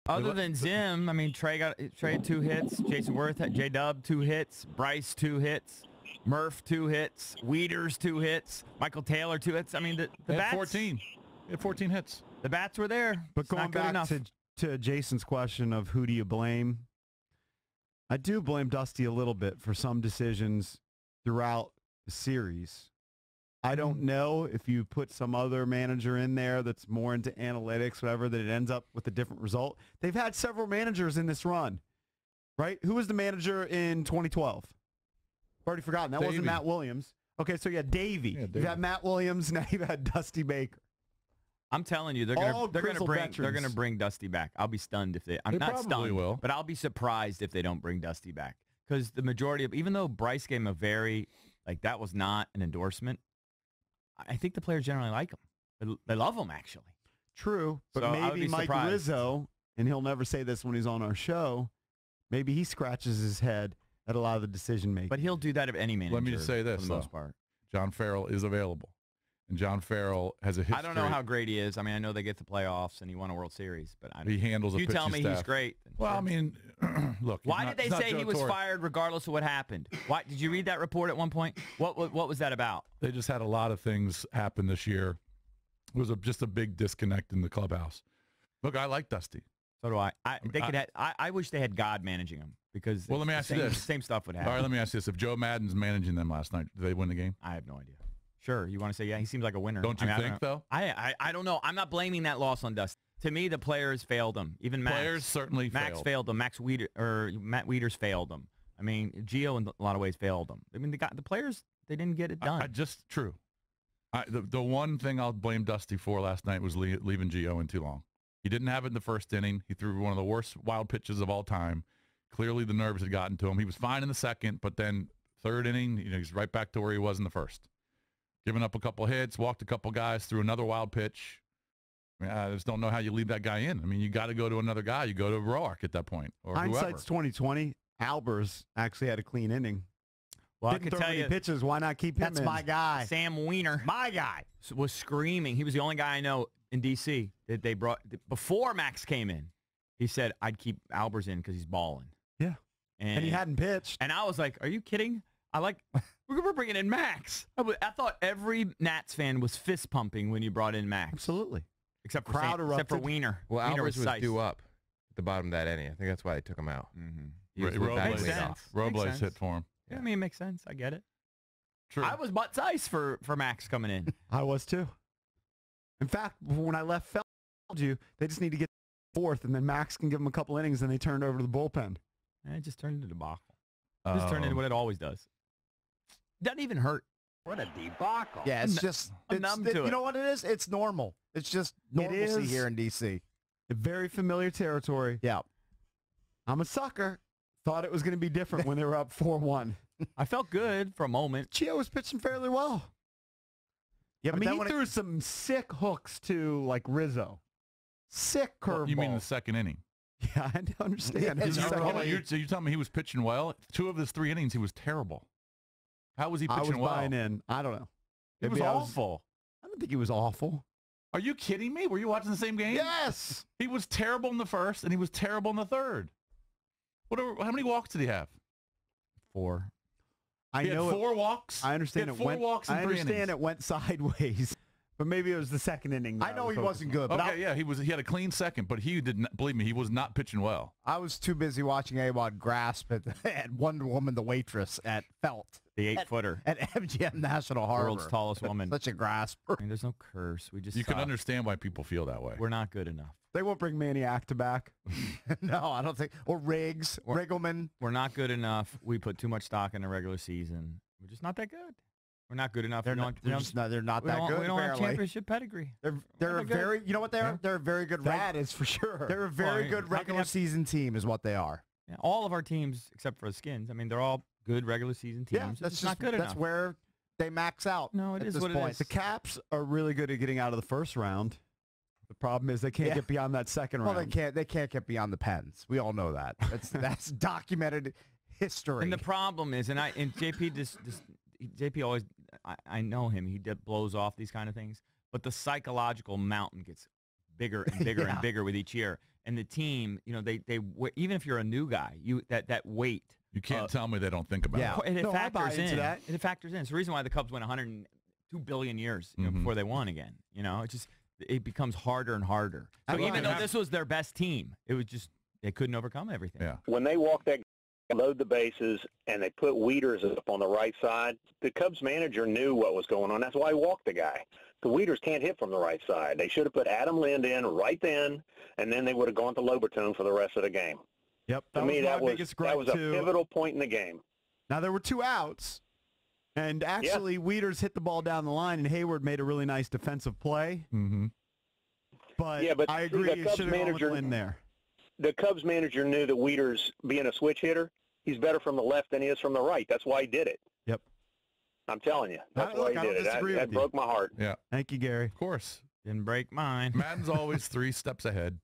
Other than Zim, I mean, Trey had 2 hits. Jason Worth had J-Dub 2 hits. Bryce 2 hits. Murph 2 hits. Weeders 2 hits. Michael Taylor 2 hits. I mean, the bats. 14. He had 14 hits. The bats were there. But It's going not good back enough. to Jason's question of who do you blame, I do blame Dusty a little bit for some decisions throughout the series. I don't know if you put some other manager in there that's more into analytics, whatever, that it ends up with a different result. They've had several managers in this run, right? Who was the manager in 2012? I've already forgotten. That wasn't Matt Williams. Okay, so you had Davey. Yeah, You've had Matt Williams. Now you've had Dusty Baker. I'm telling you, they're gonna bring Dusty back. I'll be stunned if they. I'm not stunned, will. but I'll be surprised if they don't bring Dusty back, because the majority of, even though Bryce gave him a very, like, that was not an endorsement, I think the players generally like him. They love him, actually. True, but So I would maybe be Mike surprised. Rizzo, and he'll never say this when he's on our show, maybe he scratches his head at a lot of the decision making. But he'll do that of any manager. Let me just say this, for the most part. John Farrell is available. And John Farrell has a history. I don't know how great he is. I mean, I know they get the playoffs and he won a World Series, but I don't. He handles a You tell me pitching he's staff. great. Well, I mean, look. Why did they say he was fired regardless of what happened? Why did you read that report at one point? What was that about? They just had a lot of things happen this year. It was just a big disconnect in the clubhouse. Look, I like Dusty. So do I. I wish they had God managing him, because Well, let me ask you this. Same stuff would happen. All right, let me ask you this. If Joe Madden's managing them last night, did they win the game? I have no idea. Sure, you want to say, yeah, he seems like a winner. Don't you I think, though? I don't know. I'm not blaming that loss on Dusty. To me, the players failed him. Even Max. Players certainly Max failed him. Matt Wieters failed him. I mean, Gio in a lot of ways failed him. I mean, the players, they didn't get it done. True. The one thing I'll blame Dusty for last night was leaving Gio in too long. He didn't have it in the first inning. He threw one of the worst wild pitches of all time. Clearly, the nerves had gotten to him. He was fine in the second, but then third inning, he's right back to where he was in the first. Giving up a couple hits, walked a couple guys, threw another wild pitch. I just don't know how you leave that guy in. I mean, you got to go to another guy. You go to Roark at that point, or Hindsight's 2020. Albers actually had a clean inning. Well, Didn't I could throw tell any you, pitches. Why not keep him That's in? my guy. Sam Weiner, My guy. was screaming. He was the only guy I know in D.C. that they brought before Max came in. He said, "I'd keep Albers in because he's balling." Yeah, and he hadn't pitched. And I was like, "Are you kidding?" We're bringing in Max. I thought every Nats fan was fist pumping when you brought in Max. Absolutely. Except for Crowd erupted. Weiner. Well, Weiner Albers was Sice. due up at the bottom of that inning. I think that's why they took him out. Mm-hmm. He was with that lead off. Robles hit for him. Yeah, I mean, it makes sense. I get it. True. I was butts ice for Max coming in. I was too. In fact, when I left, I told you they just need to get fourth, and then Max can give them a couple innings, and they turned over to the bullpen. And it just turned into a debacle. It just turned into what it always does. Doesn't even hurt. What a debacle. Yeah, it's just, I'm numb to you it. know what it is? It's normal. It's just normalcy is. here in D.C. Very familiar territory. Yeah. I'm a sucker. Thought it was going to be different when they were up 4-1. I felt good for a moment. Gio was pitching fairly well. Yeah, I but mean, then he threw some sick hooks to, like, Rizzo. Sick curveball. You mean the second inning? Yeah, I understand. Yeah, His second Hold on, inning. you telling me he was pitching well? 2 of his 3 innings, he was terrible. How was he I pitching was well? buying in. I don't know. He was Maybe awful. I don't think he was awful. Are you kidding me? Were you watching the same game? Yes. He was terrible in the first, and he was terrible in the third. How many walks did he have? 4. I He had know 4 walks. I understand He had it 4 went. walks in I 3 understand innings. it went sideways, but maybe it was the second inning. I know he wasn't good, but Okay, yeah, he had a clean second, but he did not, believe me, he was not pitching well. I was too busy watching Awad grasp at Wonder Woman, the waitress at Felt. The 8-footer. At MGM National Harbor. World's tallest woman. Such a grasper. I mean, there's no curse. We just You can suck. understand why people feel that way. We're not good enough. They won't bring Manny Acta back. No, I don't think. Or Riggs, Riggleman. We're not good enough. We put too much stock in the regular season. We're just not that good. We're not good enough. They're not that good. We don't have apparently. championship pedigree. They're a good. very. You know what they are? They're a very good. That is for sure. They're a very Well, good how can you regular have- season team, is what they are. Yeah, all of our teams, except for the Skins, I mean, they're all good regular season teams. Yeah, It's that's just just not good That's enough. where they max out. No, it at is this what it point. is. The Caps are really good at getting out of the first round. The problem is they can't Yeah. get beyond that second Well, round. they can't get beyond the Pens. We all know that. That's documented history. And the problem is, and JP always, I know him. He blows off these kind of things, but the psychological mountain gets bigger and bigger and bigger with each year. And the team, you know, they even if you're a new guy, that weight. You can't tell me they don't think about it. And it No, I buy factors into in. that. It factors in. It's the reason why the Cubs went 102 billion years before they won again. You know, it becomes harder and harder. So even though this was their best team, it was just they couldn't overcome everything. Yeah. When they walked that, load the bases, and they put Wieters up on the right side, the Cubs manager knew what was going on. That's why he walked the guy. The Wieters can't hit from the right side. They should have put Adam Lind in right then, and then they would have gone to Lobertone for the rest of the game. Yep. To me, that was a too. pivotal point in the game. Now, there were 2 outs, and actually Wieters hit the ball down the line, and Hayward made a really nice defensive play. Mm-hmm. But, Yeah, but I agree, the it Cubs should have gone with manager- Lynn there. The Cubs manager knew that Wieters, being a switch hitter, he's better from the left than he is from the right. That's why he did it. Yep. I'm telling you. That's why Look, he I don't did it. disagree That with you. broke my heart. Yeah. Thank you, Gary. Of course. Didn't break mine. Madden's always 3 steps ahead.